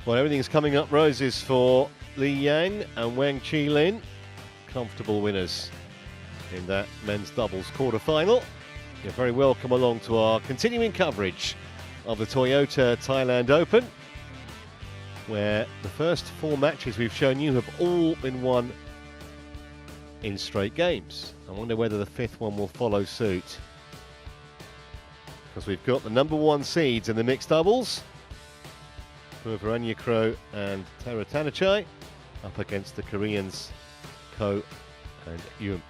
Well, everything's coming up roses for Li Yang and Wang Qilin. Comfortable winners in that men's doubles quarter-final. You're very welcome along to our continuing coverage of the Toyota Thailand Open, where the first 4 matches we've shown you have all been won in straight games. I wonder whether the 5th one will follow suit, because we've got the number 1 seeds in the mixed doubles, Puavaranukroh and Taerattanachai, up against the Koreans KO and Yoon.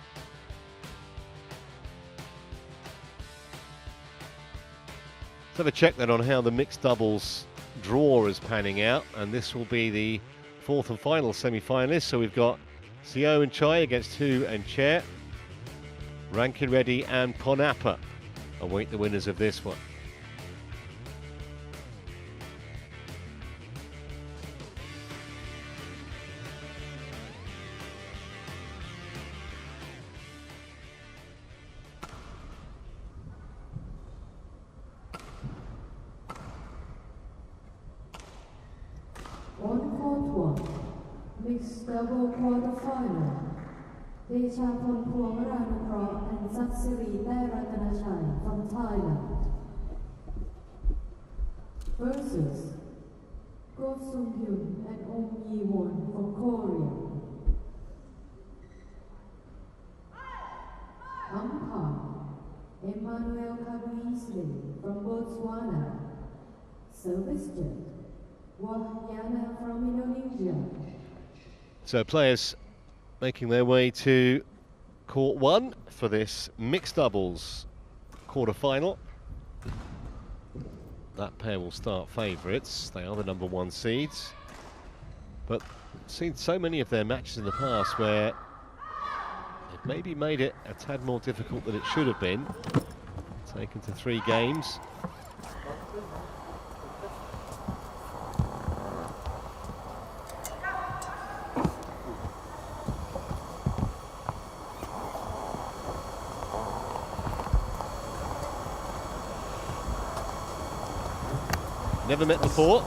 Let's have a check then on how the mixed doubles draw is panning out, and this will be the 4th and final semi-finalists. So we've got Seo and Chai against Hu and Chair. Rankireddy and Ponappa await the winners of this one. On court 1, mixed double quarter-final, Puavaranukroh and Taerattanachai from Thailand versus Go Sung-hyun and Oh Yi-won from Korea. Umpire Emmanuel Kabuisle from Botswana. Service judge Wahyana from Indonesia. So players making their way to court 1 for this mixed doubles quarter-final. That pair will start favourites. They are the number 1 seeds, but seen so many of their matches in the past where it maybe made it a tad more difficult than it should have been. Taken to 3 games. Never met before.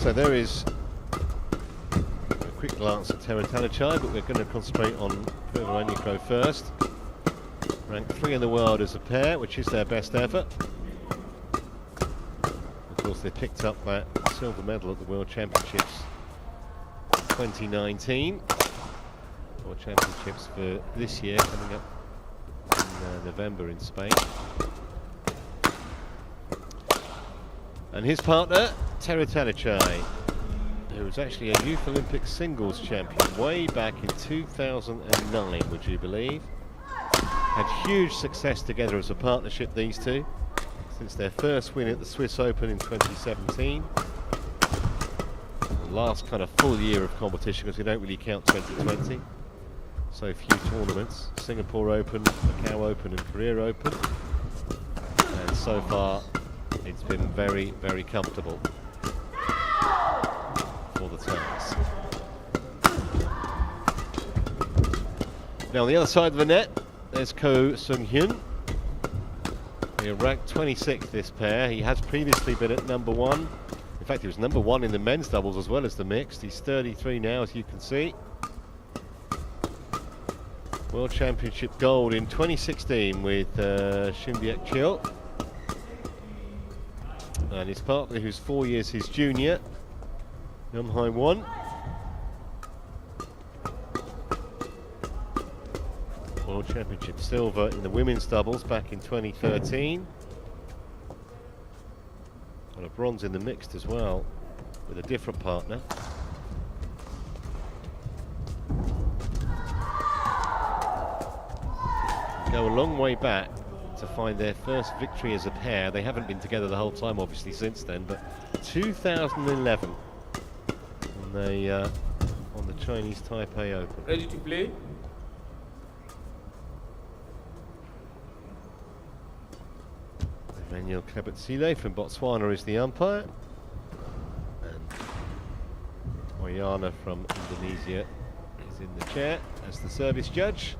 So there is quick glance at Taerattanachai, but we're going to concentrate on Puavaranukroh first. Ranked 3 in the world as a pair, which is their best effort. Of course, they picked up that silver medal at the World Championships 2019. World Championships for this year coming up in November in Spain. And his partner, Taerattanachai, who was actually a Youth Olympic singles champion way back in 2009, would you believe? Had huge success together as a partnership, these two, since their first win at the Swiss Open in 2017. The last kind of full year of competition, because we don't really count 2020. So few tournaments: Singapore Open, Macau Open and Korea Open. And so far, it's been very, very comfortable for the Thais. Now on the other side of the net, there's Ko Sung-hyun. They're ranked 26th, this pair. He has previously been at number 1. In fact, he was number 1 in the men's doubles as well as the mixed. He's 33 now, as you can see. World Championship gold in 2016 with Shinbiek Chil. And his partner, who's 4 years his junior, Yum Hai Won. World Championship silver in the women's doubles back in 2013. And a bronze in the mixed as well, with a different partner. Go a long way back to find their first victory as a pair. They haven't been together the whole time, obviously, since then, but 2011, when they won the Chinese Taipei Open. Ready to play? Manuel Kabatsile from Botswana is the umpire. And Oyana from Indonesia is in the chair as the service judge.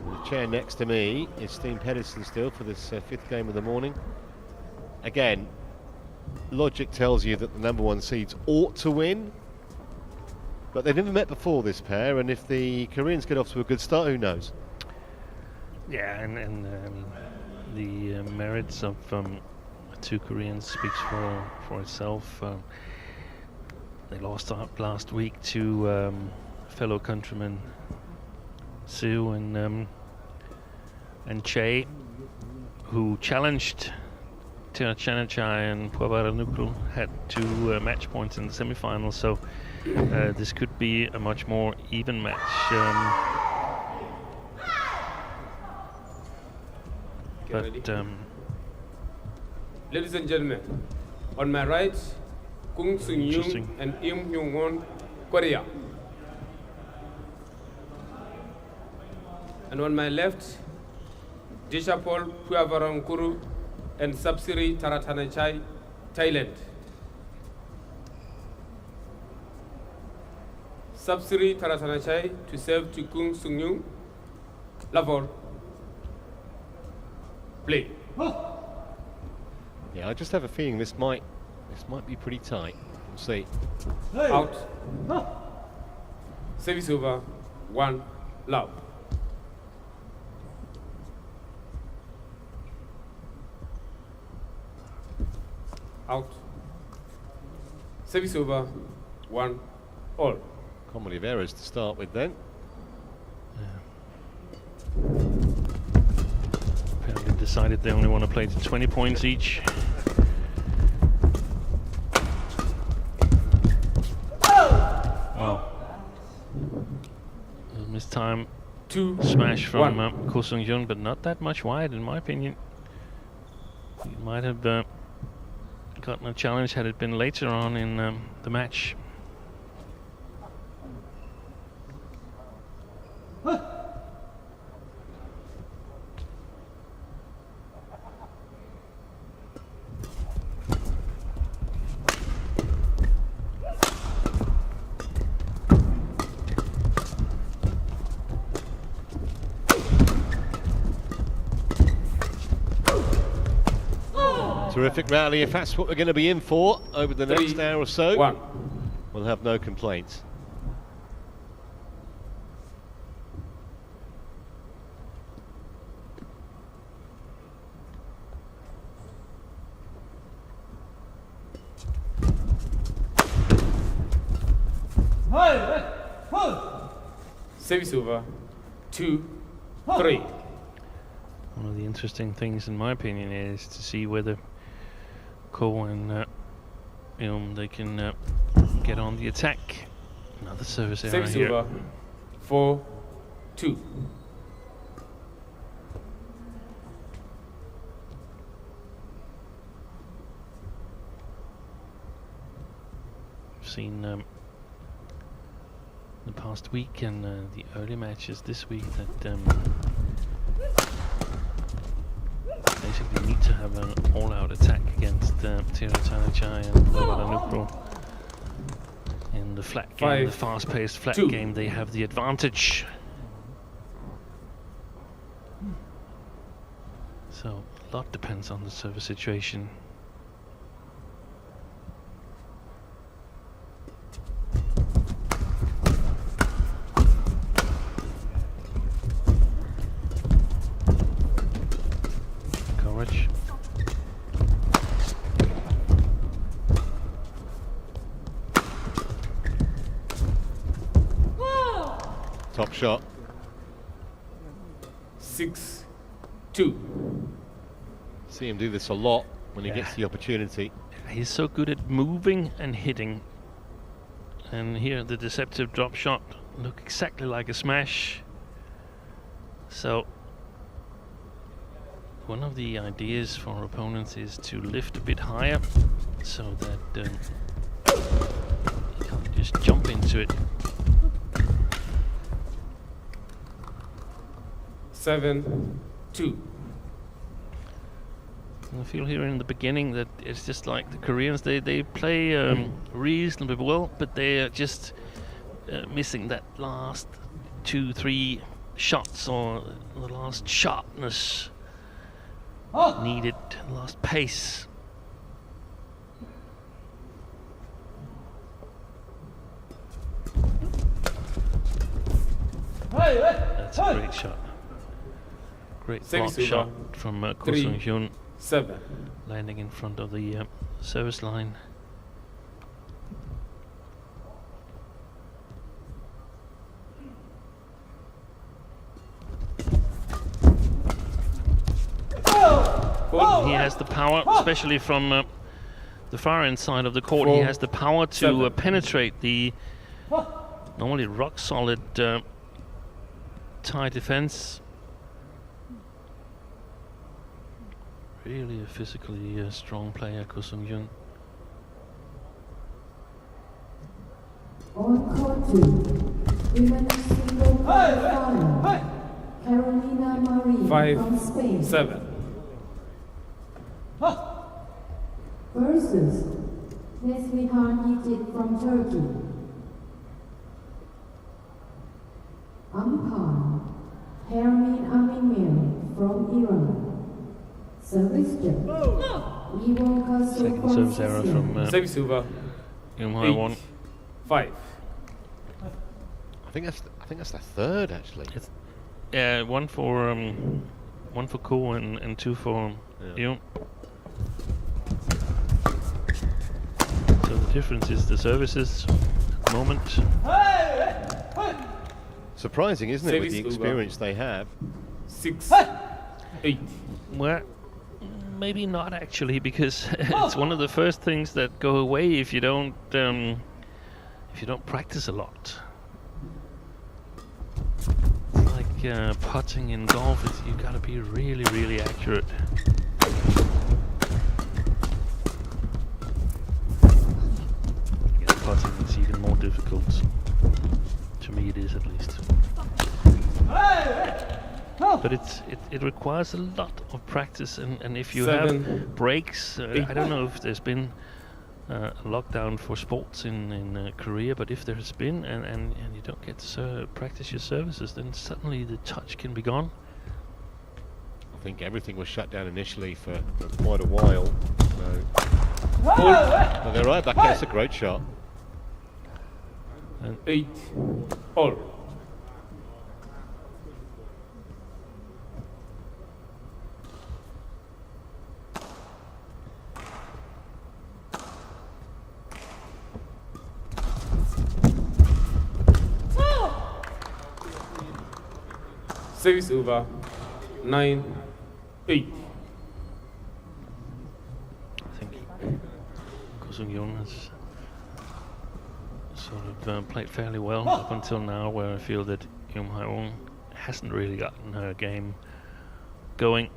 The chair next to me is Steen Pedersen still for this fifth game of the morning. Again, logic tells you that the number one seeds ought to win, but they've never met before, this pair, and if the Koreans get off to a good start, who knows? Yeah, and the merits of two Koreans speaks for itself. They lost out last week to fellow countrymen Siu and Che, who challenged Taerattanachai and Puavaranukroh, had 2 match points in the semi-final, so this could be a much more even match. Ladies and gentlemen, on my right, Kung Sung Yung and Im Hyung Won, Korea. And on my left, Dishapol Puavaranukroh and Subsiri Taerattanachai, Thailand. Subsiri Taerattanachai to serve to Kung Sung Yung. Lavor. Play. Yeah, I just have a feeling this might be pretty tight. We'll see. Out. Service over. 1 love. Out. Service over. 1 all. Comedy of errors to start with then. Apparently decided they only want to play to 20 points each. Wow. Missed time. 2 Smash from Ko Sung-hyun, but not that much wide, in my opinion. He might have gotten a challenge had it been later on in the match. Terrific rally. If that's what we're going to be in for over the next 3, hour or so, 1. we'll have no complaints. Service over. 2 3. One of the interesting things, in my opinion, is to see whether Ko and they can get on the attack. Another service error Service here. over. 4 2. I've seen the past week and the early matches this week that basically need to have an all-out attack against Taerattanachai and Puavaranukroh. In the flat game, the fast-paced flat game, they have the advantage. So a lot depends on the service situation. Courage. Top shot. 6 2. See him do this a lot when he gets the opportunity. He's so good at moving and hitting. And here the deceptive drop shot look exactly like a smash. So one of the ideas for opponents is to lift a bit higher so that you can't just jump into it. 7 2. I feel here in the beginning that it's just like the Koreans, they play reasonably well, but they are just missing that last 2-3 shots, or the last sharpness needed, last pace. That's a great shot. Great block shot from Ko Sung-hyun, 7. landing in front of the service line. He has the power, especially from the far end side of the court. He has the power to penetrate the normally rock solid Thai defense. Really a physically strong player, Ko Sung-hyun. On court 2, women's single quarterfinal, Carolina Marie from Spain 5-7. versus Neslihan Yiğit from Turkey. Umpire Hermin Amimir from Iran. Service judge Ivan Kassel Second from service error from Service over. Yoon Hae-won. 5. I think that's the third actually. Yeah, one for Ko and 2 for Yoon. So the difference is the services at the moment. Surprising, isn't it, with the Service experience they have? 6, 8. Well, maybe not actually, because it's one of the first things that go away if you don't practice a lot. It's like putting in golf. You gotta be really, really accurate. Yeah, putting is even more difficult. To me, it is at least. But it requires a lot of practice, and if you 7, have breaks, I don't know if there's been a lockdown for sports in Korea, but if there has been, and you don't get to practice your services, then suddenly the touch can be gone. I think everything was shut down initially for quite a while. So. But they're right back. That's a great shot. 8. All. Service over. 9, 8. I think Ko Sung-hyun has sort of played fairly well up until now, where I feel that Yoon Hae-won hasn't really gotten her game going.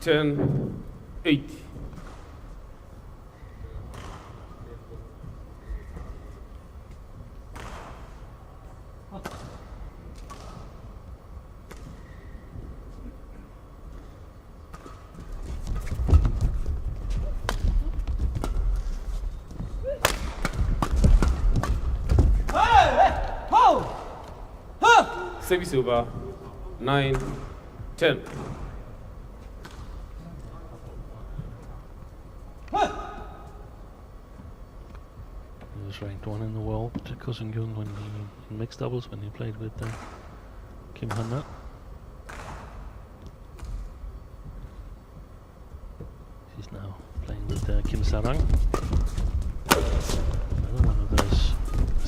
Ten, 8. Service over. 9, 10. He was ranked 1 in the world, Ko Sung-hyun, when in mixed doubles when he played with Kim Han-na. He's now playing with Kim Sarang. Another one of those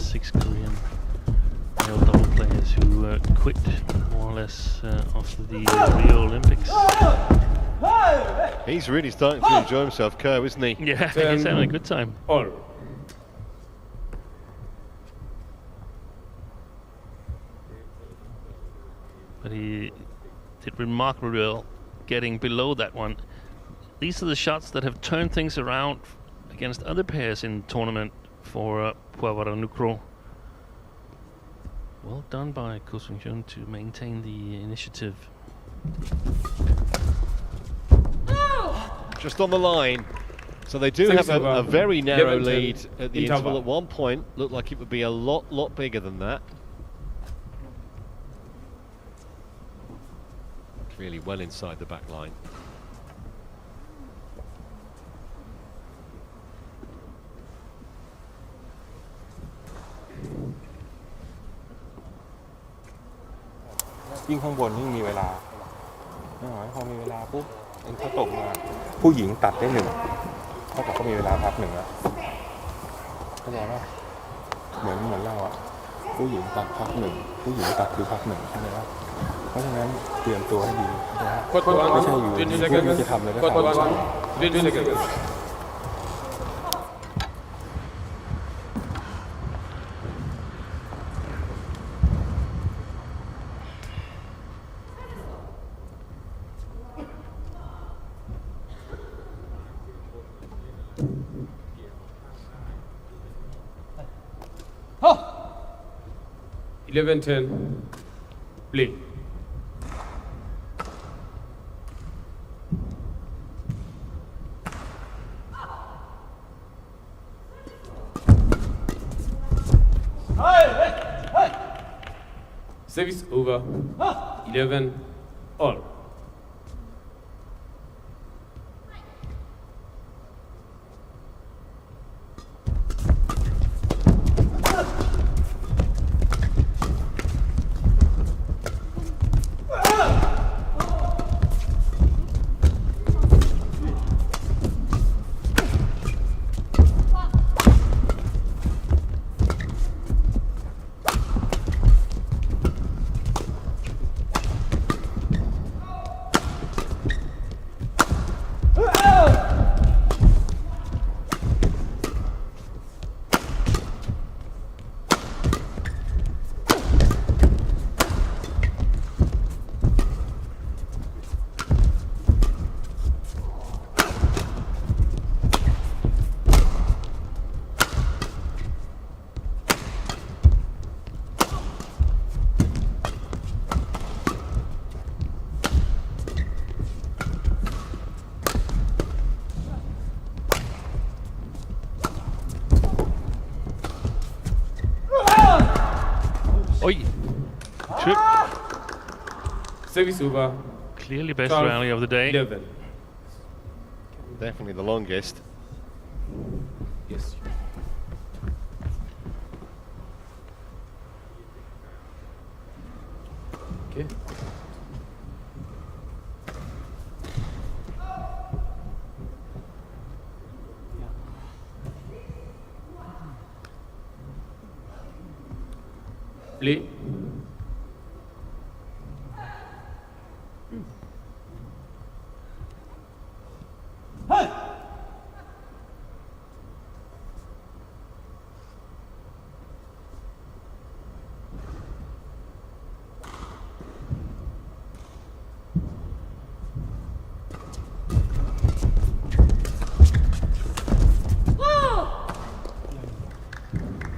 6 Korean male double players who quit more or less after the Rio Olympics. He's really starting to enjoy himself, Ko, isn't he? Yeah, he's having a good time. All. But he did remarkably well getting below that one. These are the shots that have turned things around against other pairs in the tournament for Puavaranukroh. Well done by Ko Sung-hyun to maintain the initiative. Just on the line. So they do have a very narrow lead at the interval. At one point, looked like it would be a lot bigger than that. Really well inside the back line.ยิ่งข้างบนยิ่งมีเวลาพอมีเวลาปุ๊บเขาตกมาผู้หญิงตัดได้หนึ่งเท่ากับเขามีเวลาพักหนึ่งแล้วเข้าใจป่ะเหมือนเราอ่ะผู้หญิงตัดพักหนึ่งผู้หญิงตัดคือพักหนึ่งใช่ไหมครับเพราะฉะนั้นเตรียมตัวให้ดีไม่ใช่อยู่พวกจะทำเลยก็ทำ11-10, play. Service over. 11 all. Trip. Service over. Clearly best rally of the day. 11. Definitely the longest. Yes. Okay. Play.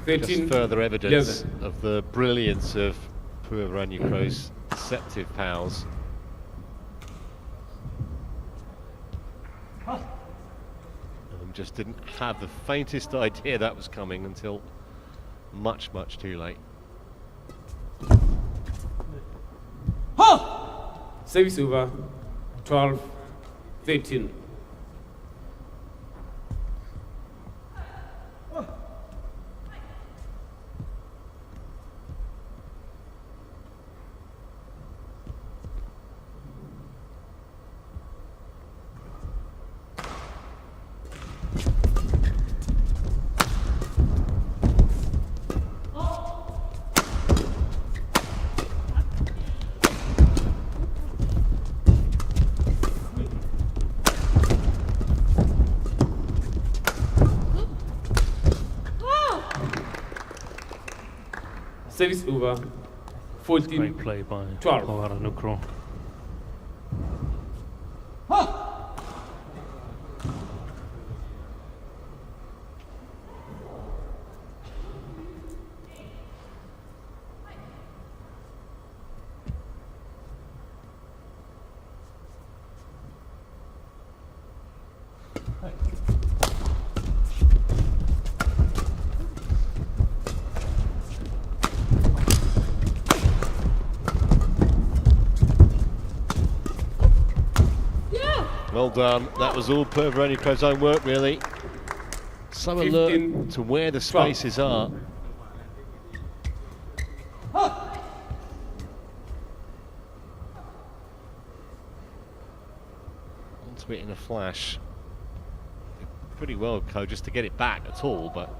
Just further evidence of the brilliance of Puavaranukroh's deceptive powers. Just didn't have the faintest idea that was coming until much too late. Service over. 12-13. Service over. 14. Great play by 12. Puavaranukroh. Well done. That was all Puavaranukroh's own work, really. So alert to where the spaces are. Onto it in a flash. Pretty well, Ko, just to get it back at all, but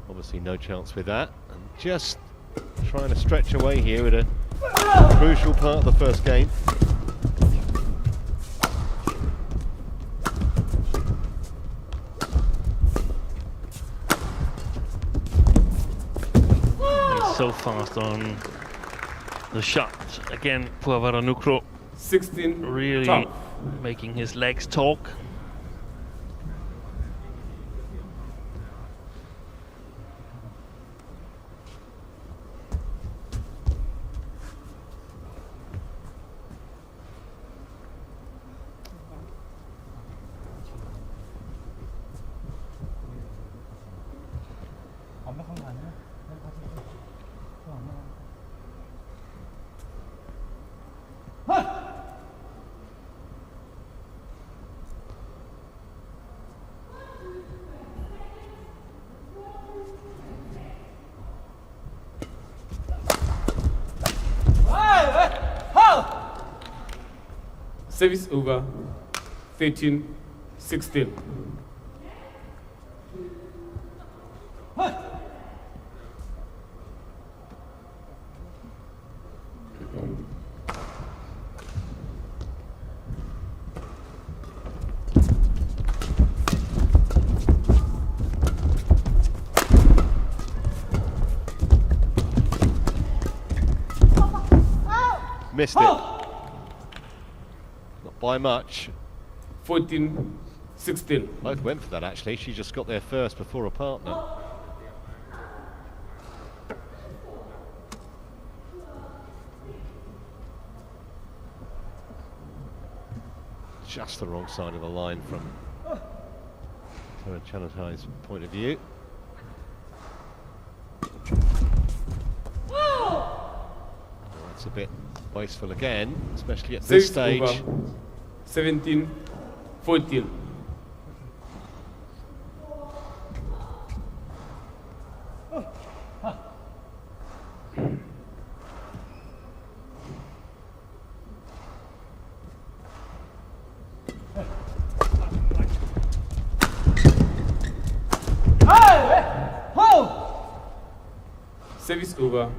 obviously no chance with that. And just trying to stretch away here at a crucial part of the first game. He's so fast on the shot. Again, Puavaranukroh 16 really top. making his legs talk. Service over 13-16. Missed it. Not by much. 14-16. Both went for that, actually. She just got there first before a partner. Just the wrong side of the line from Taerattanachai's point of view. That's a bit wasteful again, especially at this stage. 17-14. Service over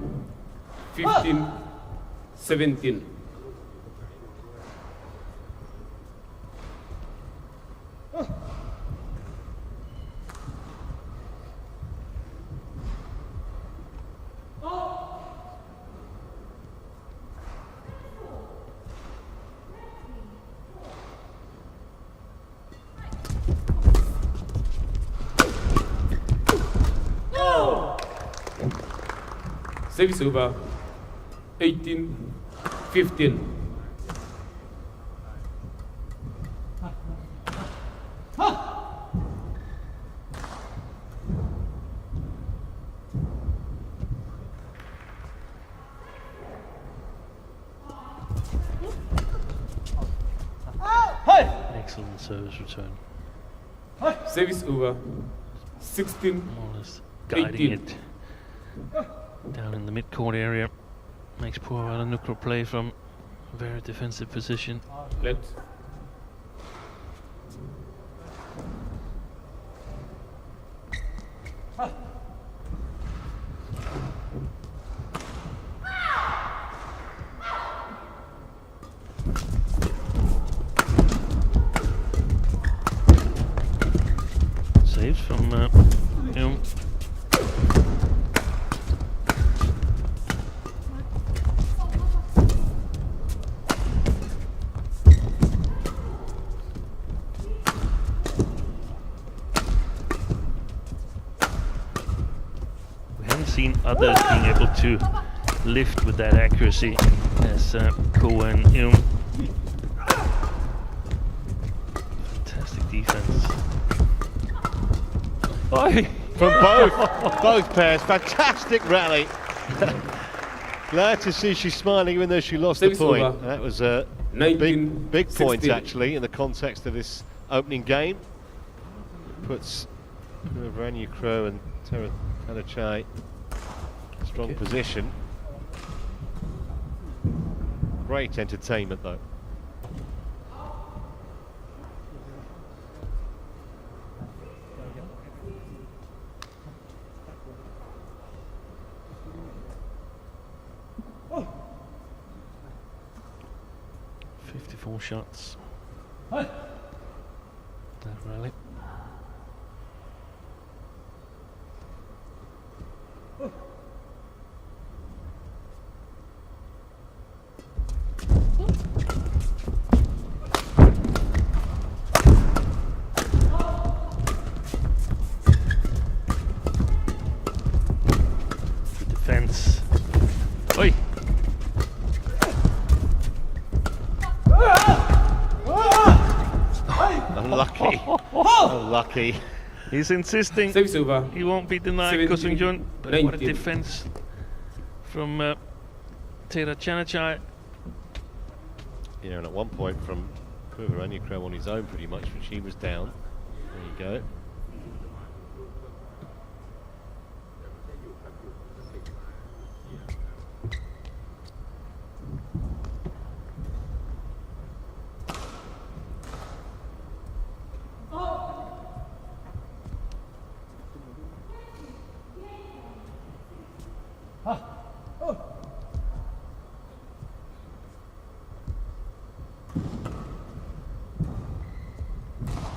15-17. Service over 18-15. Excellent service return. Service over 16. More or less guiding 18. it down in the mid-court area. Makes Puavaranukroh play from a very defensive position. Let saves from Ilm. Seen others being able to lift with that accuracy as KOR and Ilm. Fantastic defense. Oi! From both pairs, fantastic rally. Glad to see she's smiling even though she lost the point. That was big point 16. actually in the context of this opening game. Puts Puavaranukroh and Taerattanachai in strong position. Great entertainment though. Shots. That rally. The defense. Oi! Unlucky. Unlucky. He's insisting. Service over. He won't be denied, Ko Sung-jun. But what a defense from Taerattanachai. Yeah, and at one point from Puavaranukroh on his own pretty much when she was down. There you go.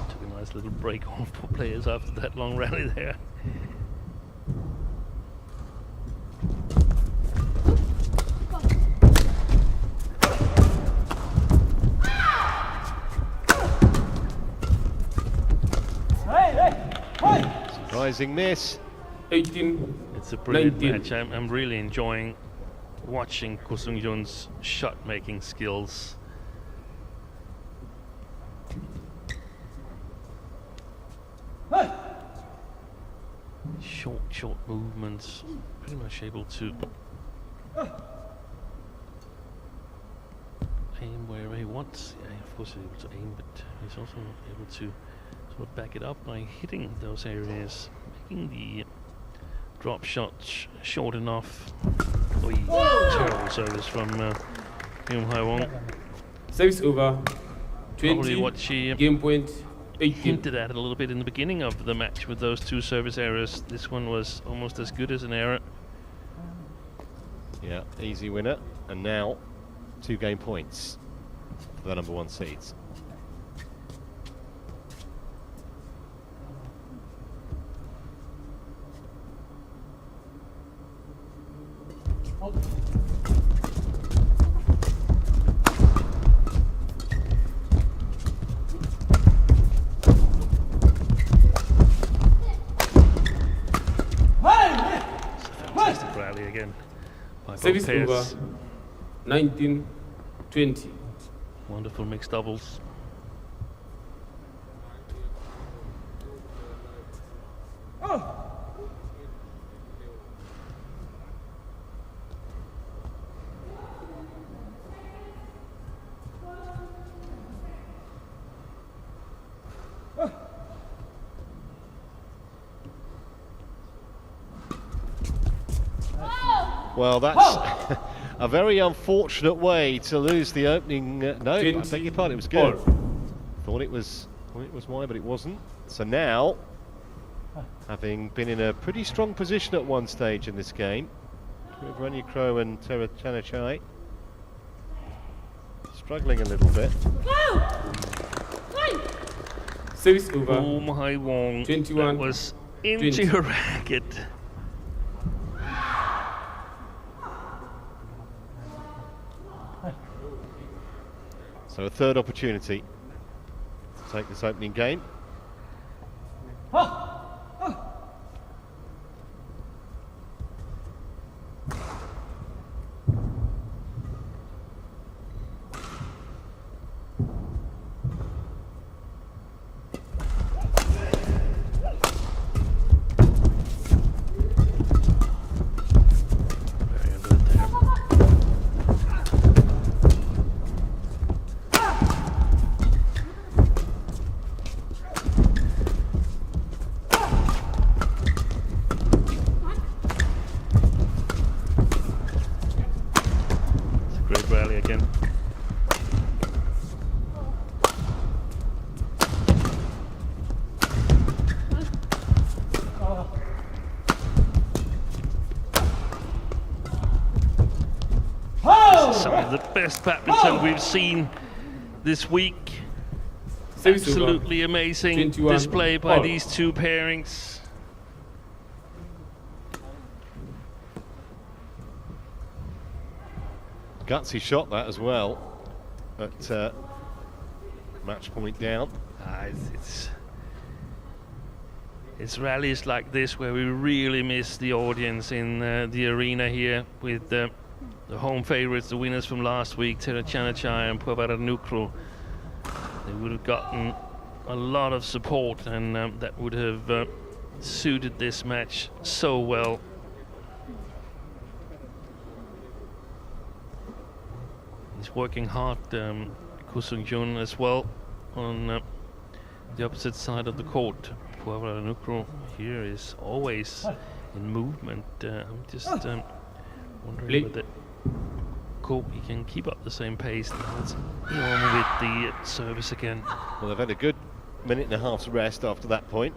Took a nice little break off for players after that long rally there. Surprising miss. 18. It's a brilliant 19. match. I'm really enjoying watching Ko Sung-jun's shot-making skills. Short movements, pretty much able to aim wherever he wants. Yeah, of course he's able to aim, but he's also able to sort of back it up by hitting those areas, making the drop shots short enough. Terrible service from Hyun Hae-won. Service over. 20. Probably what she Game point 18. hinted at a little bit in the beginning of the match with those two service errors. This one was almost as good as an error. Yeah, easy winner. And now 2 game points for the number 1 seeds. Fantastic rally again by both Service pairs. over. 19. 20. Wonderful mixed doubles. Well, that's a very unfortunate way to lose the opening. No, I beg your pardon, it was good. Thought it was wide, but it wasn't. So now, having been in a pretty strong position at one stage in this game, Puavaranukroh and Taerattanachai struggling a little bit. Service over. Oh my Wong, 21. that was into 20. your racket. So a third opportunity to take this opening game. Very good there. some of the best badminton we've seen this week. Absolutely amazing display by these two pairings. Gutsy shot that as well, but match point down. It's rallies like this where we really miss the audience in the arena here with the home favorites, the winners from last week, Taerattanachai and Puavaranukroh. They would have gotten a lot of support, and that would have suited this match so well. He's working hard, Ko Sung-jun, as well on the opposite side of the court. Puavaranukroh here is always in movement. I'm just wondering whether he can keep up the same pace. Let's be on with the service again. Well, they've had a good minute and a half's rest after that point.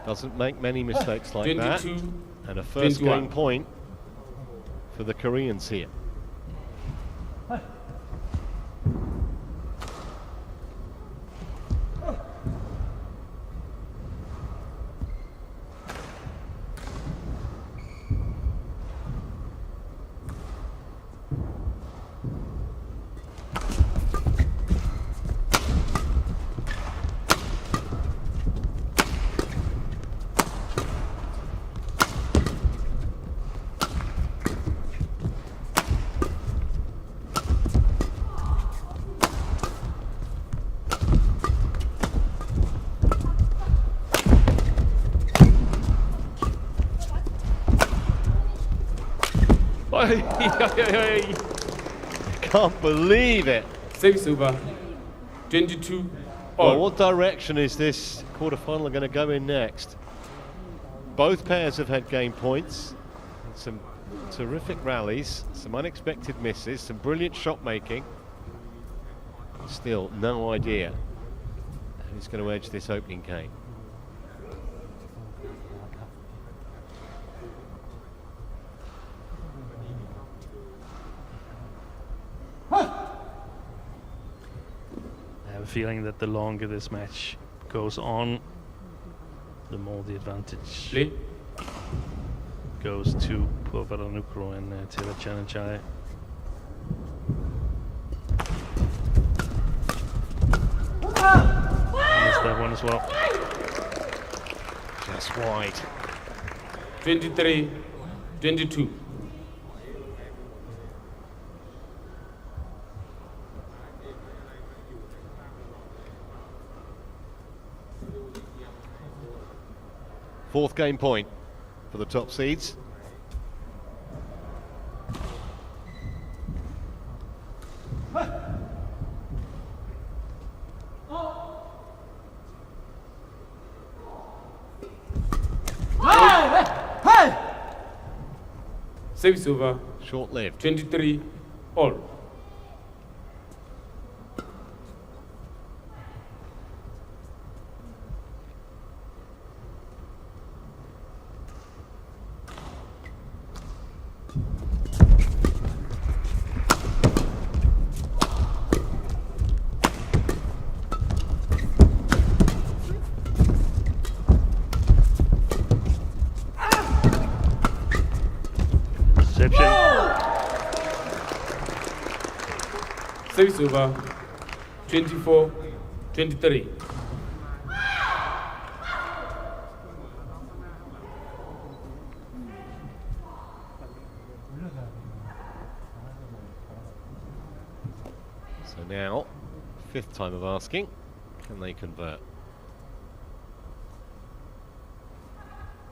Doesn't make many mistakes like that. And a first game point for the Koreans here. Can't believe it. Service over. 22 all. Well, what direction is this quarterfinal going to go in next? Both pairs have had game points. Some terrific rallies, some unexpected misses, some brilliant shot making. Still no idea who's going to edge this opening game. I have a feeling that the longer this match goes on, the more the advantage goes to Puavaranukroh and Taerattanachai. Missed that one as well. Just wide. 23-22. Fourth game point for the top seeds. Service over. Short-lived. 23 all. Service over. 24-23. So now, fifth time of asking, can they convert?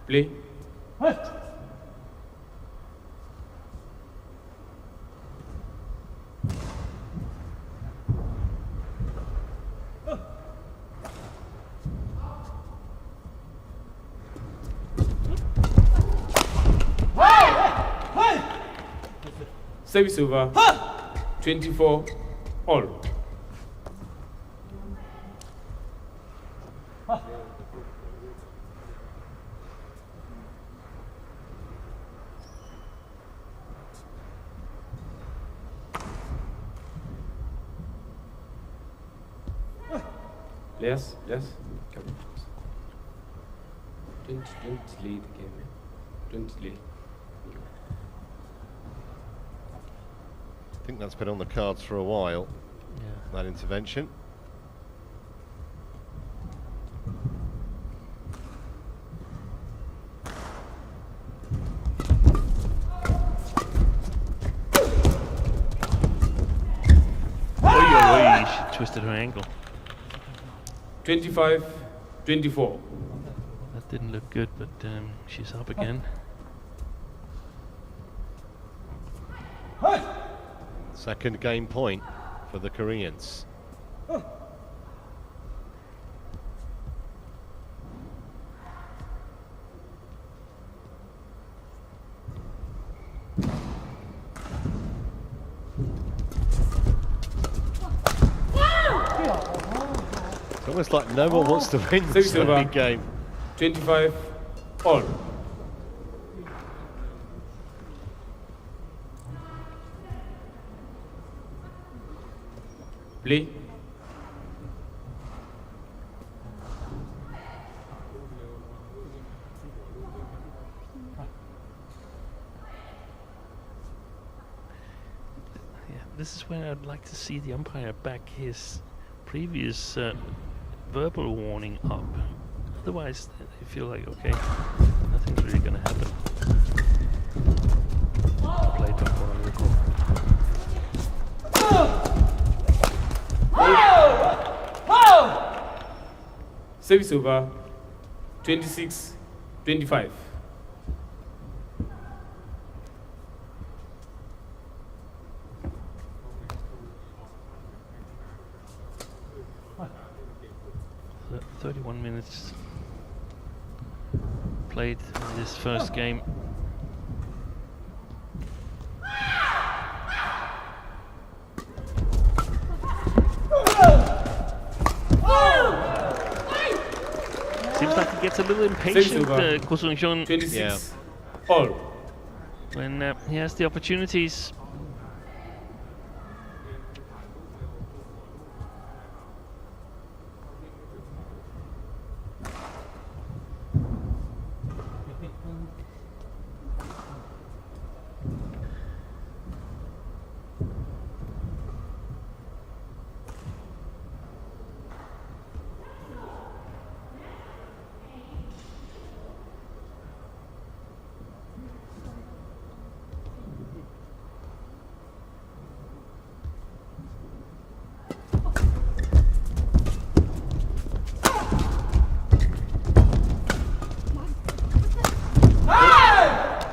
Play. Service over. 24 all. Yes. Come. Don't lead the game. Don't lead. I think that's been on the cards for a while, that intervention. She twisted her ankle. 25-24. That didn't look good, but she's up again. Second game point for the Koreans. It's almost like no one wants to win this big game. 25 all. Play. This is where I'd like to see the umpire back his previous verbal warning up. Otherwise, you feel like, okay, nothing's really going to happen. Play Puavaranukroh. Service over. 26-25. So 31 minutes played in this first game. Seems like he gets a little impatient, Ko Sung-hyun, 26 all. when he has the opportunities.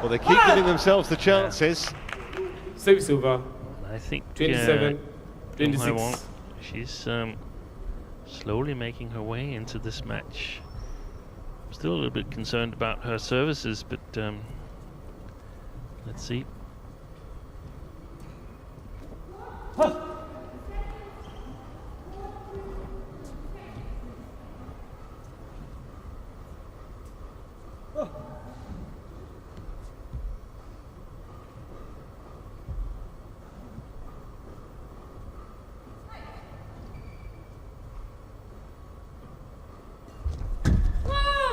Well, they keep giving themselves the chances. Service over. I think 27-26. She's slowly making her way into this match. I'm still a little bit concerned about her services, but let's see.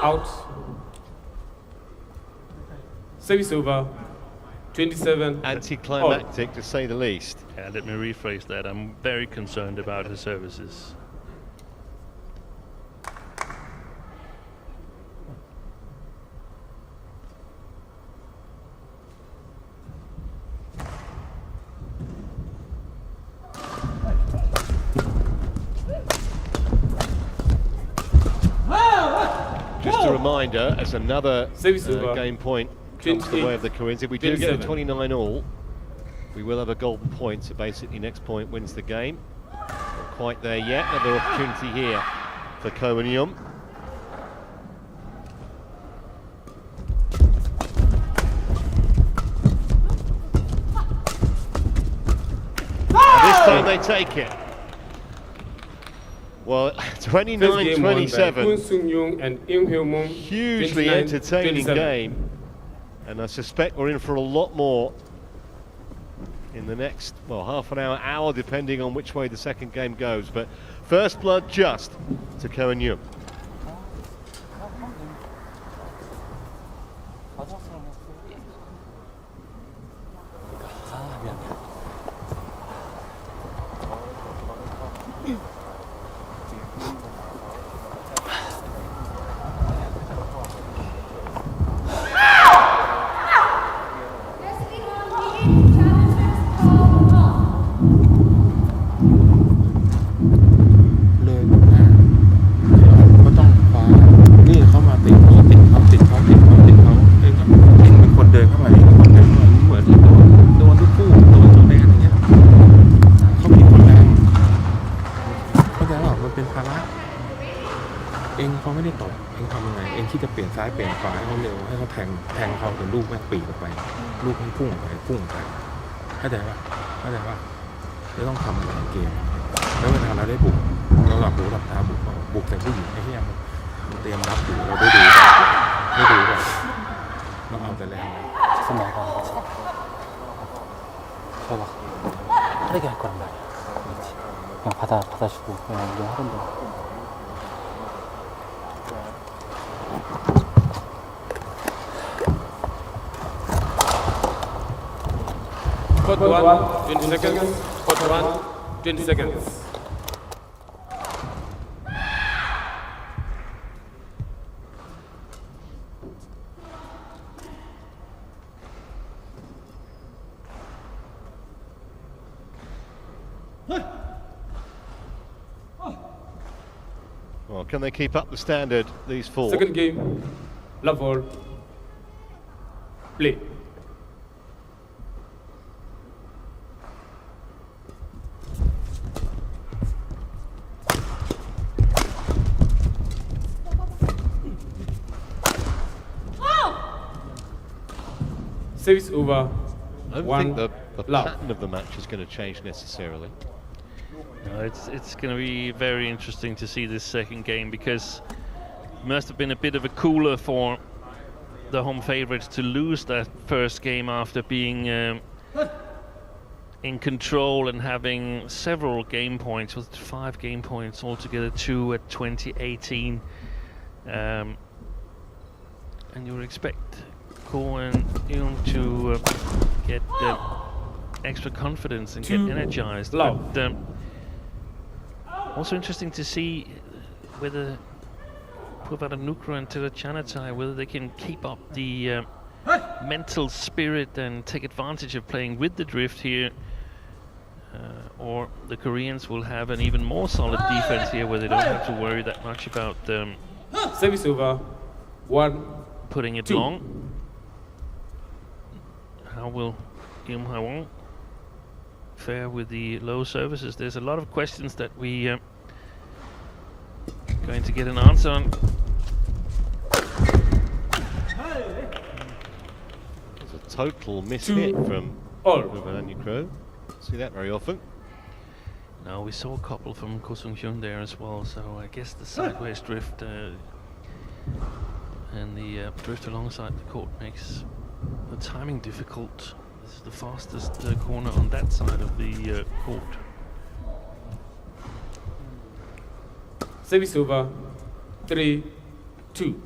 Out. Service over. 27. Anticlimactic, to say the least. Yeah, let me rephrase that. I'm very concerned about her services. Just a reminder, as another Service over. game point comes the way of the Koreans, if we do get a 29 all, we will have a golden point, so basically next point wins the game. Not quite there yet, another opportunity here for Ko and Yum. This time they take it. Well, 29-27. Hugely entertaining game. And I suspect we're in for a lot more in the next, well, half an hour, depending on which way the second game goes. But first blood just to Ko and Young.ซ้ายเปลี่ยนขวาให้เขาเร็วให้เขาแทงเขาจนลูกแม่งปีกออกไปลูกให้พุ่งไปเข้าใจป่ะจะต้องทำอะไรเกมแล้วเวลาเราได้บุกเราหลับหูหลับตาบุกใส่ผู้หญิงไอ้เหี้ยมันเตรียมรับอยู่เราได้ดูแบบเราเอาแต่แรงสมัยก่อนใช่ป่ะไม่ได้ก่อนเลย그냥 받아주고 그냥 이거 하던데. Court 1, 20 seconds. Court 1, 20 seconds. Well, can they keep up the standard, these four? Second game, love ball, play. Service over. I don't think the pattern of the match is going to change necessarily. No, it's going to be very interesting to see this second game, because it must have been a bit of a cooler for the home favourites to lose that first game after being in control and having several game points, with 5 game points altogether, 2 at 2018. And you would expect KOR and Young to get extra confidence and get energized. But, also interesting to see whether Puavaranukroh and Taerattanachai, whether they can keep up the mental spirit and take advantage of playing with the drift here, or the Koreans will have an even more solid defense here, where they don't have to worry that much about service over. 1, putting it 2. long. How will Im Ha-won fare with the low services? There's a lot of questions that we going to get an answer on. There's a total miss-hit from Puavaranukroh. See that very often. No, we saw a couple from Ko Sung-hyun there as well, so I guess the sideways drift and the drift alongside the court makes the timing difficult. This is the fastest corner on that side of the court. Service over. 3, 2.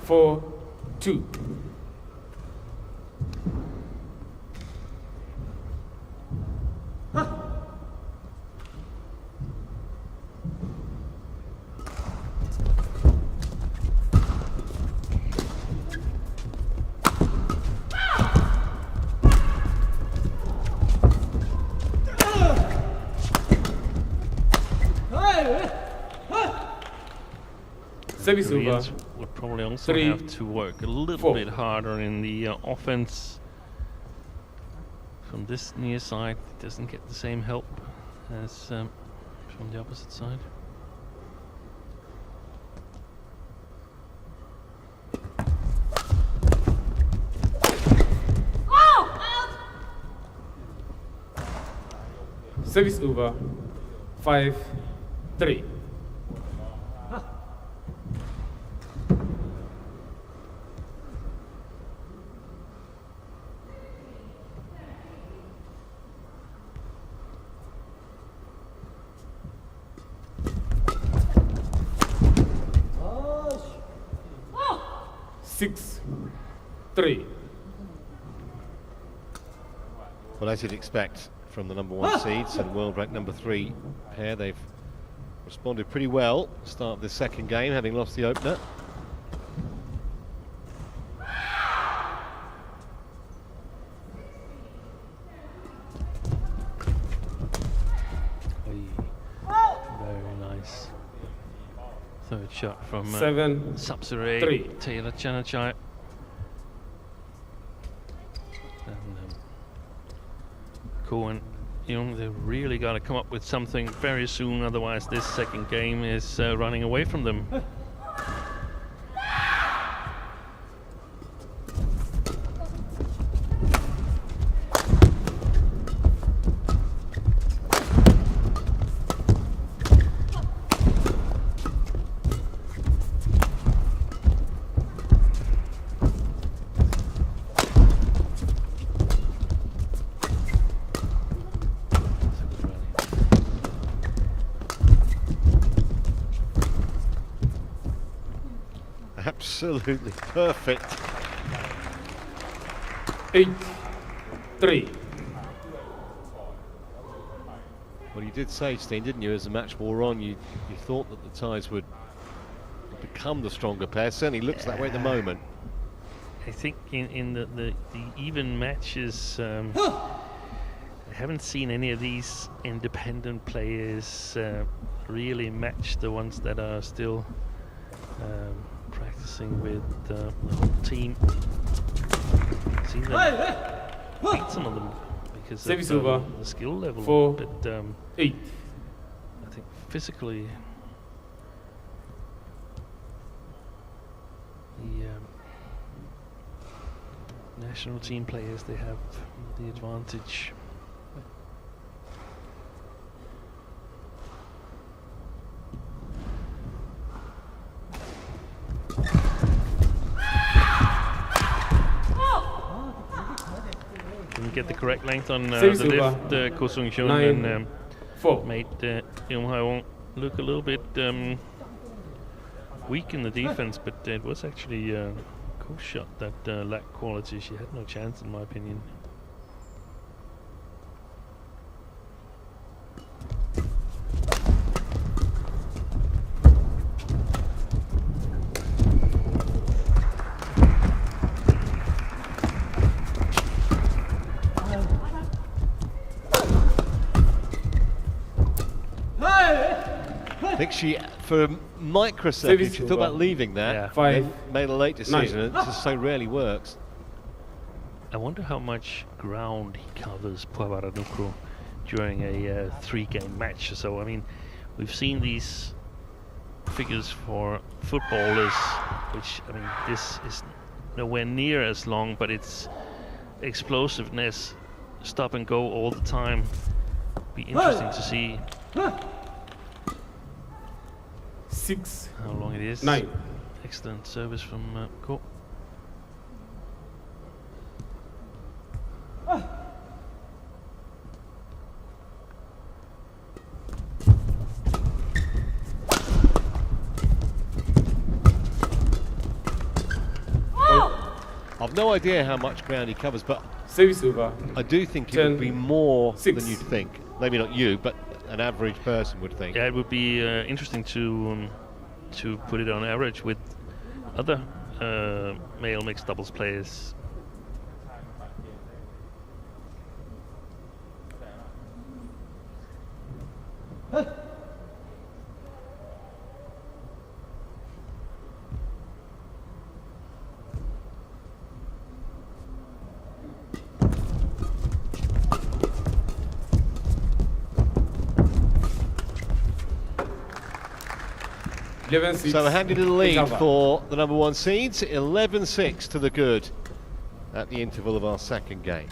Four, 2. Koreans would probably also have to work a little bit harder in the offense. From this near side, it doesn't get the same help as from the opposite side. Service over. 5-3. Six, 3. Well, as you'd expect from the number 1 seeds and world ranked number 3 pair, they've responded pretty well. Start of the second game, having lost the opener. Very nice. Third shot from 7, Sapsiree 3. Taerattanachai. And KOR, they've really got to come up with something very soon, otherwise this second game is running away from them. Absolutely perfect. 8-3. Well, you did say, Steen, didn't you, as the match wore on, you thought that the Thais would become the stronger pair. Certainly looks that way at the moment. I think in the even matches, I haven't seen any of these independent players really match the ones that are still practicing with the whole team. I've seen them beat some of them because of the skill level, 4, but 8. I think physically the national team players, they have the advantage. Didn't get the correct length on the lift, Ko Sung-hyun, and made Im Hae-won look a little bit weak in the defense, but it was actually Ko's shot that lacked quality. She had no chance, in my opinion. I think she, for a microsecond, she thought about leaving that. Yeah. Made a late decision, and it just so rarely works. I wonder how much ground he covers, Puavaranukroh, during a 3-game match or so. I mean, we've seen these figures for footballers, which, I mean, this is nowhere near as long, but it's explosiveness, stop and go all the time. Be interesting to see 6, how long it is. 9. Excellent service from KOR. I've no idea how much ground he covers, but Service over. I do think it would be more 6. than you'd think. Maybe not you, but an average person would think. Yeah, it would be interesting to put it on average with other male mixed doubles players. So a handy little lead for the number 1 seeds, 11-6 to the good at the interval of our second game.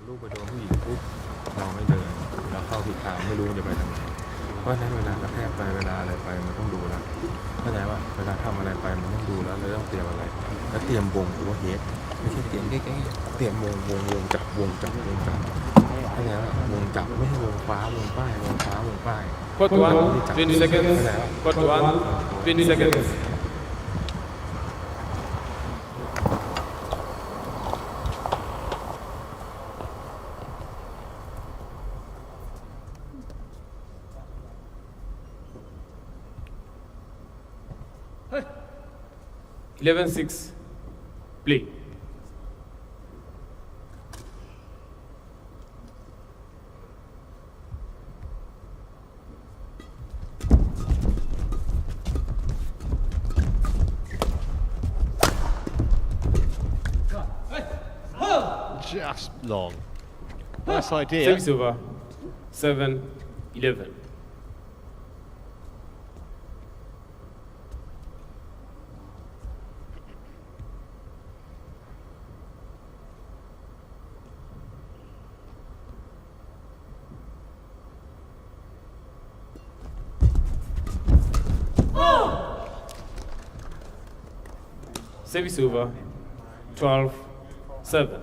ลูกไปโดนผู้หญิงปุ๊บเราไม่เดินแล้วเข้าผิดทางไม่รู้มันจะไปทางไหนเพราะฉะนั้นเวลากระแทกไปเวลาอะไรไปมันต้องดูแล้วเข้าใจว่าเวลาทำอะไรไปมันต้องดูแล้วเราต้องเตรียมอะไรแล้วเตรียมวงหรือว่าเฮดไม่ใช่เตรียมแค่เตรียมวงจับเข้าใจว่าวงจับไม่ใช่วงฟ้าวงป้ายวงฟ้าวงป้าย Court 1, 20 seconds. Court 1, 20 seconds. Hey. 11-6. Play. Just long. Nice idea. Service over. 7-11. Service over. 12-7.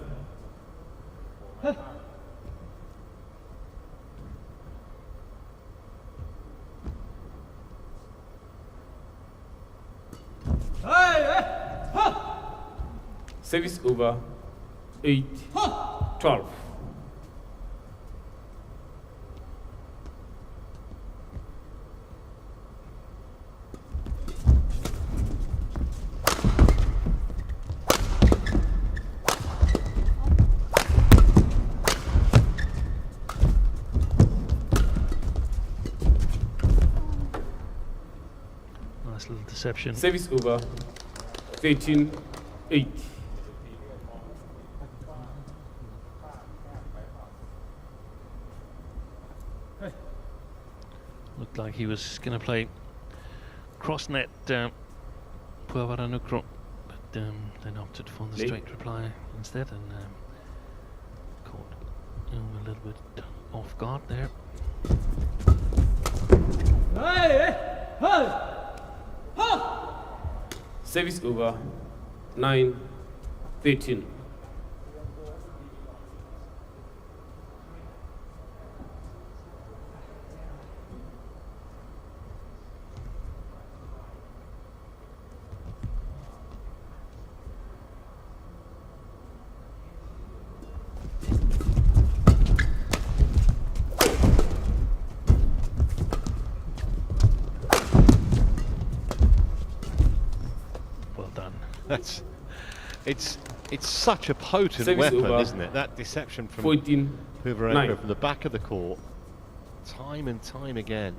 Service over. 8-12. Nice little deception. Service over. 13-8. Looked like he was going to play cross net Puavaranukroh, but then opted for the straight reply instead and caught him a little bit off guard there. Service over. 9-13. Well done. That's it's such a potent Service weapon, over. isn't it? That deception from 14-9. Puavaranukroh from the back of the court, time and time again.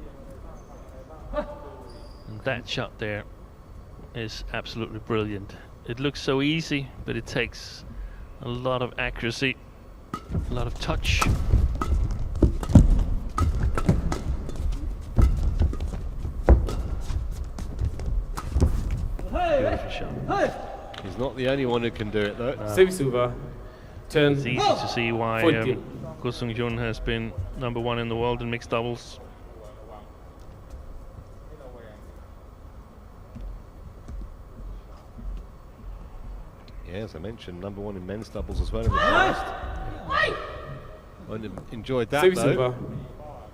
And that shot there is absolutely brilliant. It looks so easy, but it takes a lot of accuracy, a lot of touch. Beautiful shot. He's not the only one who can do it though. Service over. 10. It's easy to see why 14. Ko Sung-hyun has been #1 in the world in mixed doubles. Yeah, as I mentioned, #1 in men's doubles as well in the past. I enjoyed that Service though. over.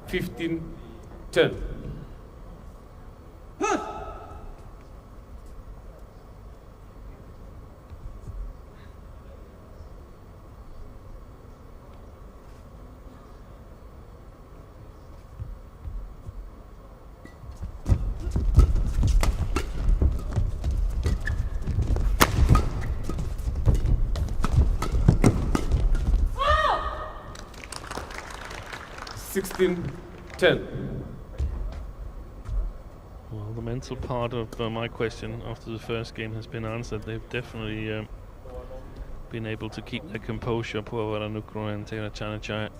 15-10. Well, the mental part of my question after the first game has been answered. They've definitely been able to keep their composure, Puavaranukroh and Taerattanachai.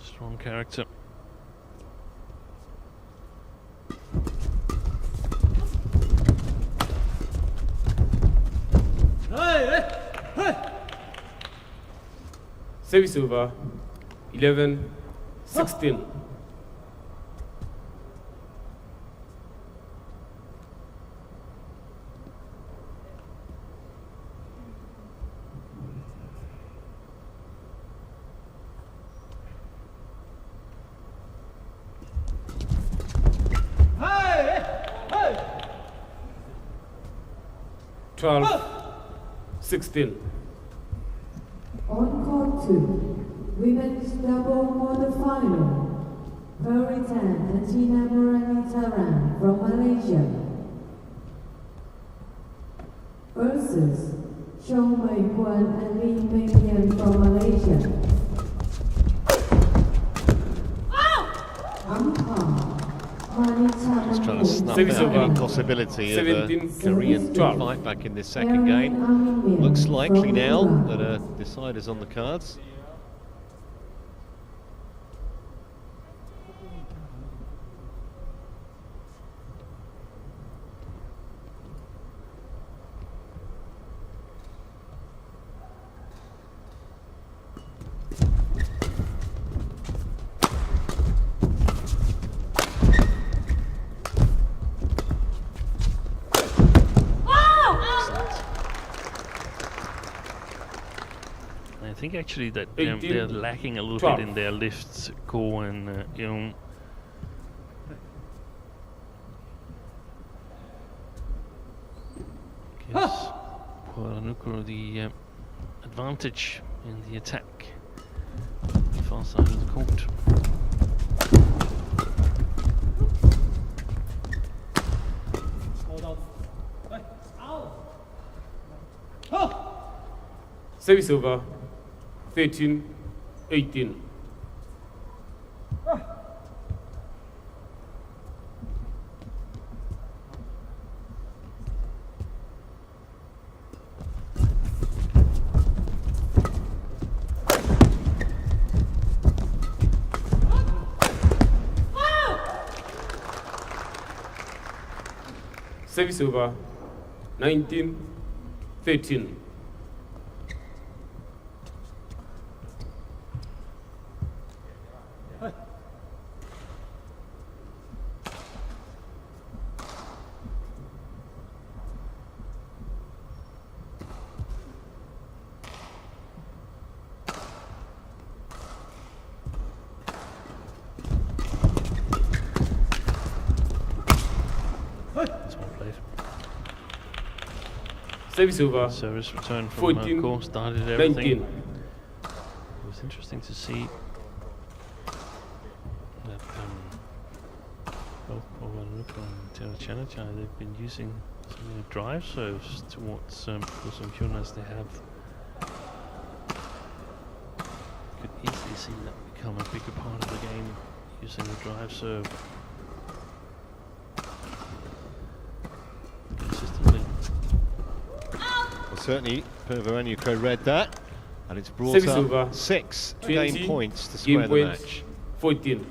Strong character. Service over. 11-16. Hey! 12-16. On court 2, women's double quarterfinal. Taerattanachai from Malaysia versus Chou Mei Quan and Lee Mei Hian from Malaysia. Just trying to snuff out any possibility of a Korean fight back in this second game. Looks likely now that a decider's on the cards. I think actually that they're lacking a little bit in their lifts, KOR and Young. Gives Puavaranukroh the advantage in the attack on the far side of the court. Service over. 13-18. Service over. 19-13. Service over. Service return from KOR started everything. It was interesting to see that both Puavaranukroh and Taerattanachai, they've been using some drive serves towards Puavaranukroh as they have. Could easily see that become a bigger part of the game, using the drive serve consistently. Well, certainly Puavaranukroh read that, and it's brought up 6 game points to square the match. 14.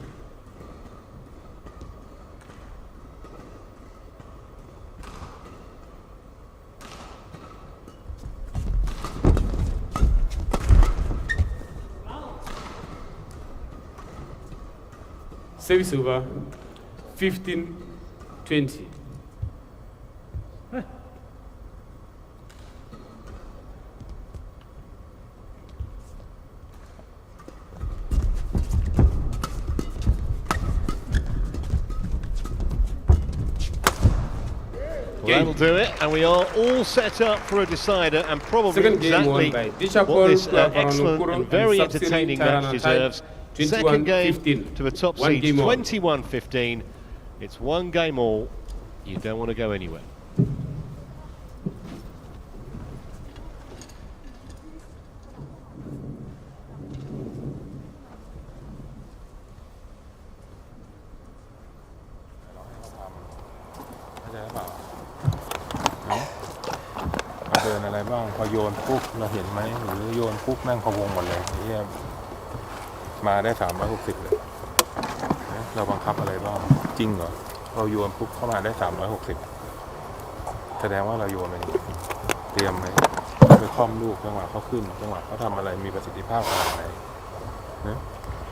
Service over. 15-20. Well, that'll do it, and we are all set up for a decider, and probably exactly what this excellent and very entertaining match deserves. Second game to a top seed, 21-15. It's one game all. You don't want to go anywhere.เดินอะไรบ้างพอโยนปุ๊บเราเห็นไหมหรือโยนปุ๊บนั่งพะวงหมดเลยนี่มาได้360เลยเราบังคับอะไรบ้างจริงเหรอเราโยนปุ๊บเข้ามาได้360แสดงว่าเราโยนไปเตรียมไหม คอมลูกจังหวะเขาขึ้นจังหวะเขาทำอะไรมีประสิทธิภาพขนาดไหนนะ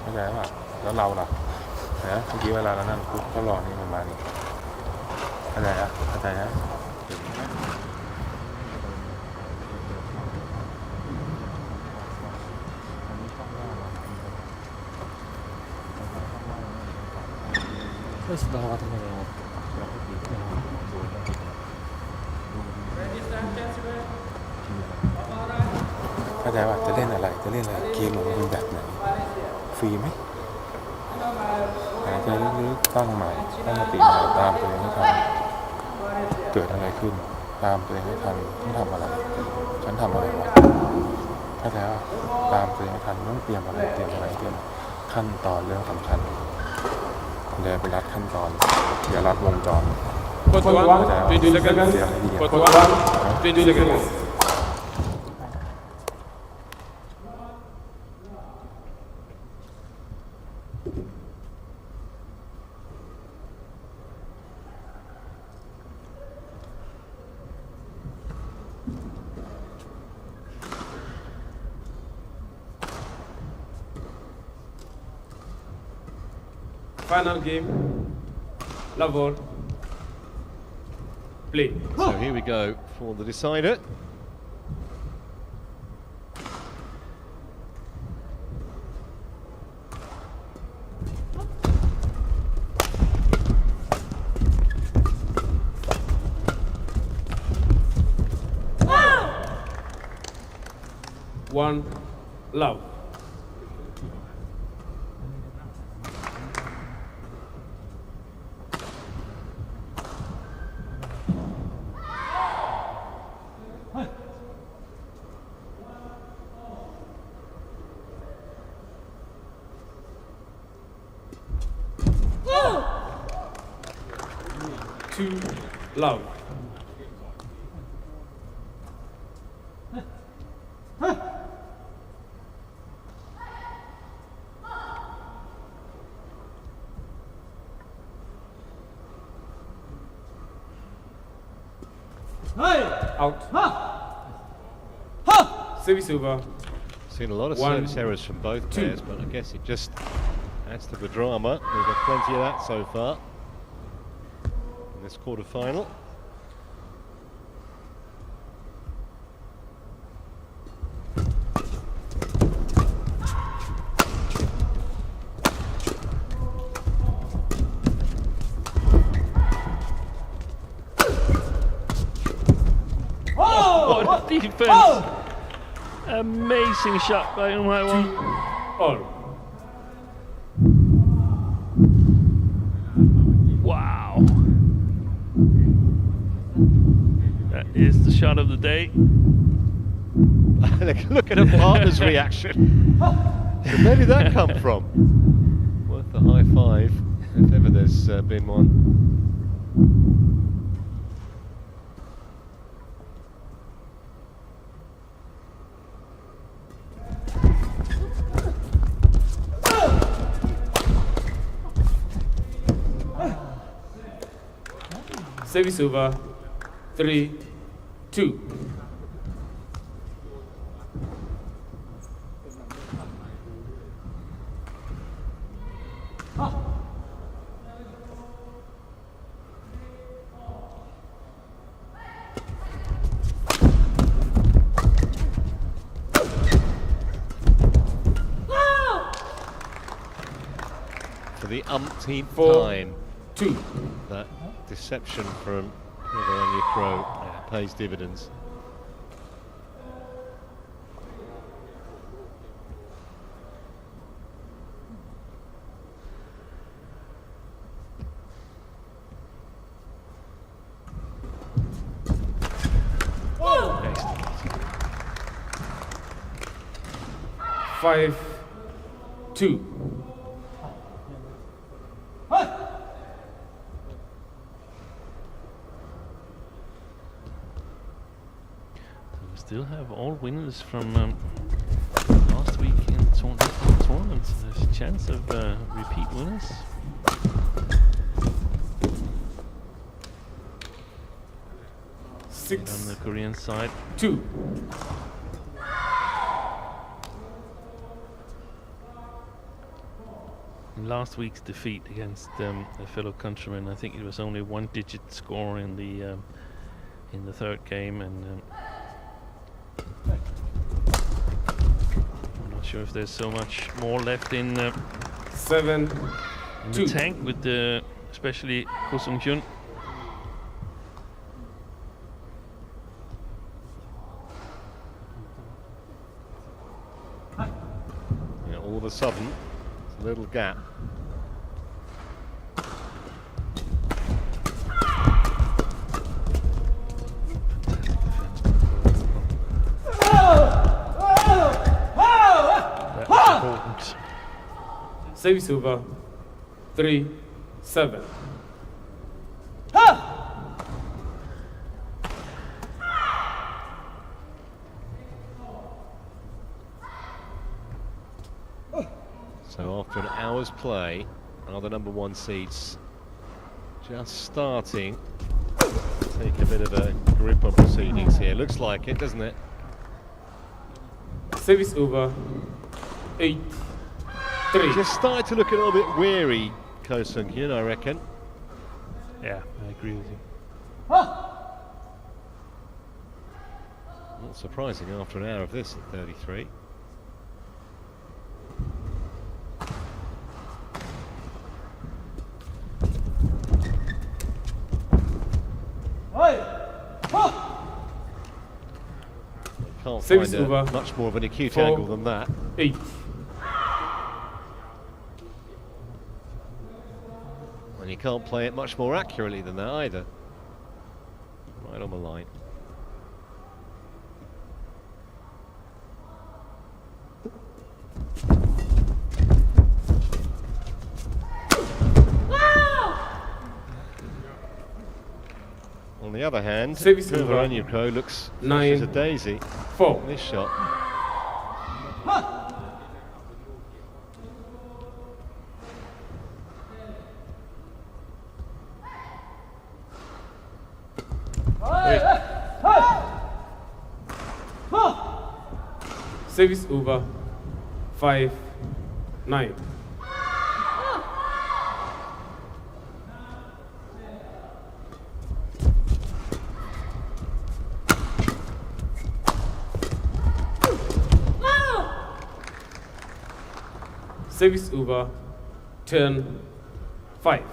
เข้าใจป่ะแล้วเราล่ะนะเมื่อกี้เวลาเรานั่งปุ๊บเขาหล่อนี่มันมานี่เข้าใจอ่ะเข้าใจนะ그래서 나 같은 경우는เข้าใจว่าจะเล่นอะไรจะเล่นอะไรเกมของมันเป็นแบบไหนฟรีไหมหายใจลึกๆตั้งใหม่ตั้งสติใหม่ตามตัวเองให้ทันเกิดอะไรขึ้นตามตัวเองให้ทันต้องทำอะไรฉันทำอะไรวะเข้าใจว่าตามตัวเองให้ทันต้องเตรียมอะไรเตรียมขั้นตอนเรื่องสำคัญเดินไปรัดขั้นตอนอย่ารัดวงจร Court 1, 20 seconds. Court 1, 20 seconds. Final game. Love all. Play. So here we go for the decider. One. Love. Two. Love. Out. Service over. Seen a lot of One, service errors from both two. pairs, but I guess it just adds to the drama. We've got plenty of that so far in this quarter-final. What a defense! Amazing shot by Umhaiwan. All. Wow. That is the shot of the day. Look at her partner's reaction. Where did that come from? Worth a high five, if ever there's been one. Service over. 3, 2. For the umpteenth 4, time, 2. that deception from Puavaranukroh pays dividends. Excellent. 5, 2. We still have all winners from last week in the tournament. There's a chance of repeat winners. Six, On the Korean side. 2. in last week's defeat against a fellow countryman, I think it was only one-digit score in the third game, and I'm not sure if there's so much more left in the 7-2 tank with especially Ko Sung-hyun. Yeah, all of a sudden, it's a little gap. That was important. Service over 3-7. So after an hour's play, are the number one seeds just starting to take a bit of a grip on proceedings here? Looks like it, doesn't it? Service over 8-3. Just started to look a little bit weary, Ko Sung-hyun, I reckon. Yeah, I agree with you. Not surprising after an hour of this at 33. Can't Service find over. much more of an acute 4, angle than that. 8. And you can't play it much more accurately than that either. Right on the line. On the other hand, Service over. Puavaranukroh looks 9, as a daisy 4. in this shot. Service over 5-9. Service over 10-5.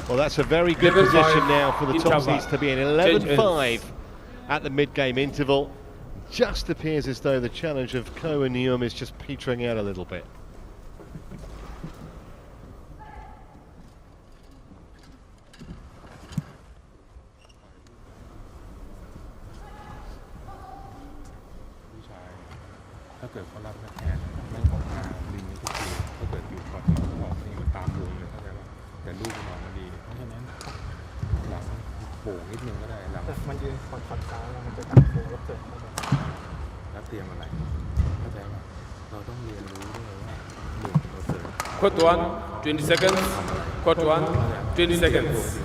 Well, that's a very good 11-5 position now for the top interval. seeds to be in. 11-5 at the mid-game interval. Just appears as though the challenge of Ko and Nyum is just petering out a little bit. Quarter 1, 20 seconds. Quarter 1, 20 seconds.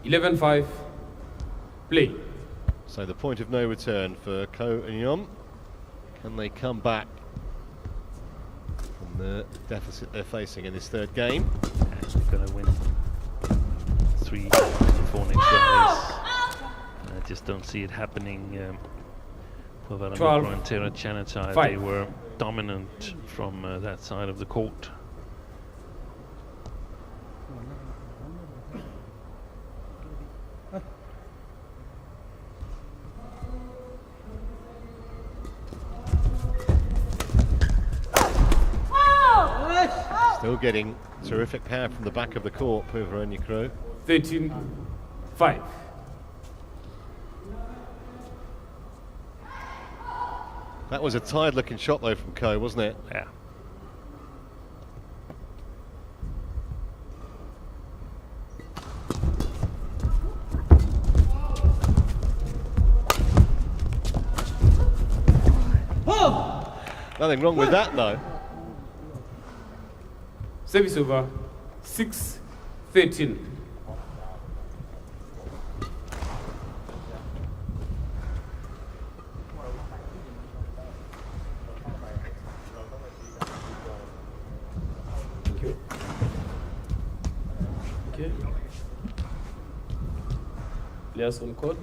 Eleven 5. Play. So the point of no return for Ko and Nyum. Can they come back from the deficit they're facing in this third game? Actually going to win 3 4 next days. I just don't see it happening. Puavaranukroh and Taerattanachai, they were dominant from that side of the court. Still getting terrific power from the back of the court, Puavaranukroh. 13-5. That was a tired looking shot though from Ko, wasn't it? Yeah. Nothing wrong with that though. Service over 6-13. Thank you. Okay. Players on court.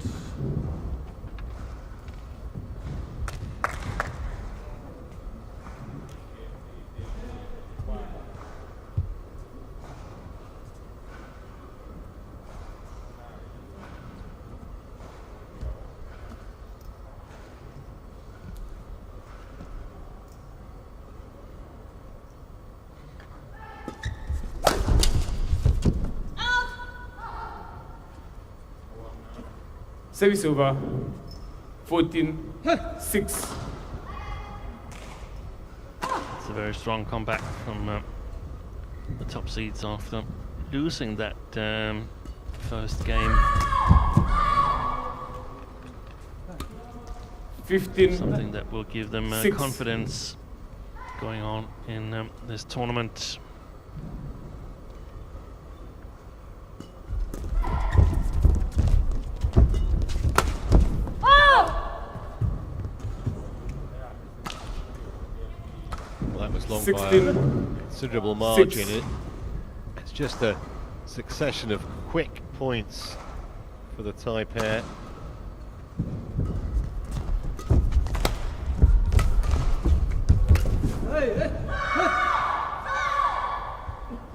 Service over 14-6. It's a very strong comeback from the top seeds after losing that first game. 15. Something that will give them 6. confidence going on in this tournament. Well, that was long 16. by a considerable margin. It's just a succession of quick points for the Thai pair.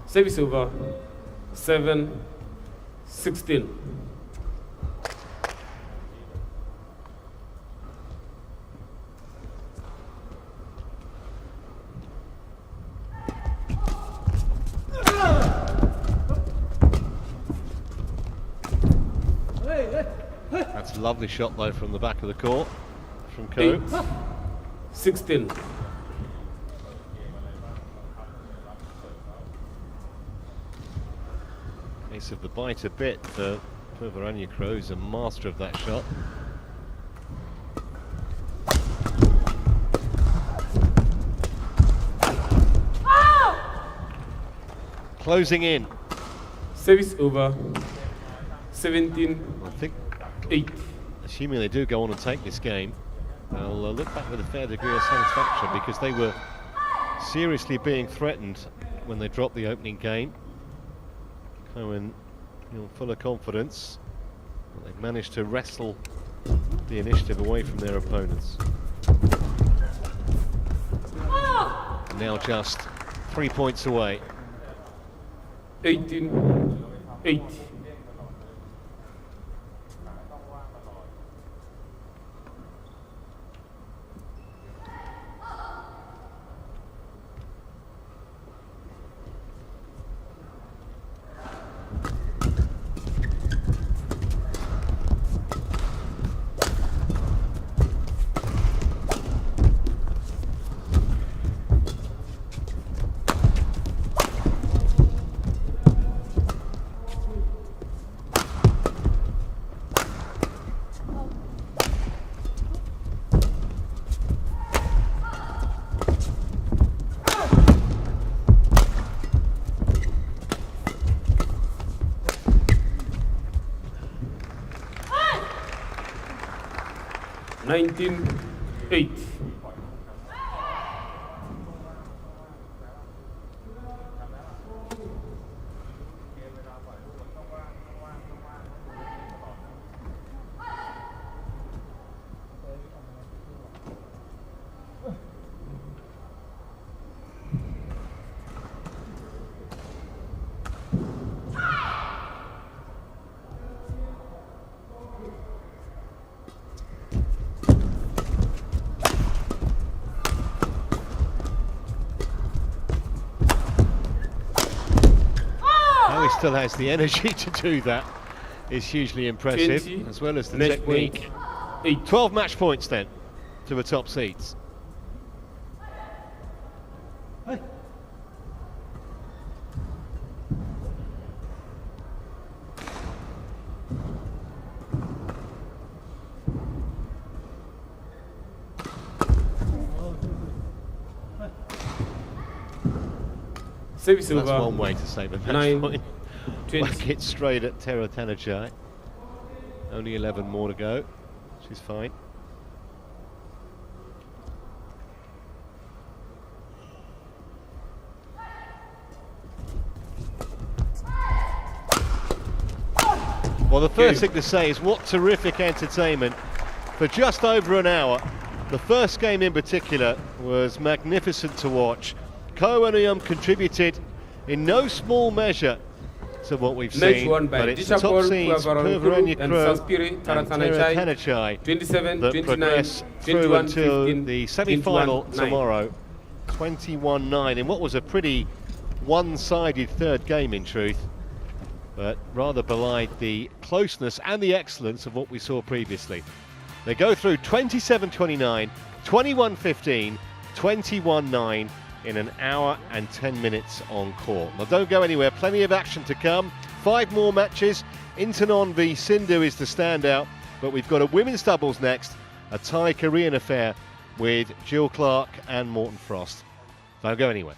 Service over 7-16. That's a lovely shot though from the back of the court from Ko. 8-16. Case of the bite a bit for Puavaranukroh, who's a master of that shot. Closing in. Service over 17-8. I think, assuming they do go on and take this game, they'll look back with a fair degree of satisfaction because they were seriously being threatened when they dropped the opening game. Cohen, full of confidence. They've managed to wrestle the initiative away from their opponents. Now just 3 points away. 18-8. $19-8. Still has the energy to do that. Is hugely impressive, 20, as well as the match technique. point, 8. 12 match points then to the top seeds. Service That's over. one way to save a match 9, point. 20. Whack it straight at Taerattanachai. Only 11 more to go. She's fine. Well, the first thing to say is what terrific entertainment for just over an hour. The first game in particular was magnificent to watch. KOR contributed in no small measure to what we've Match seen, won by but it's the top seeds Puavaranukroh and Puavaranukroh and Taerattanachai 27, that 29, progress through 21, until 15, the semi-final 21, 9. tomorrow. 21-9 in what was a pretty one-sided third game in truth, but rather belied the closeness and the excellence of what we saw previously. They go through 27-29, 21-15, 21-9 in an hour and 10 minutes on court. Now don't go anywhere, plenty of action to come. 5 more matches. Intanon v Sindhu is the standout, but we've got a women's doubles next, a Thai-Korean affair with Jill Clark and Morton Frost. Don't go anywhere.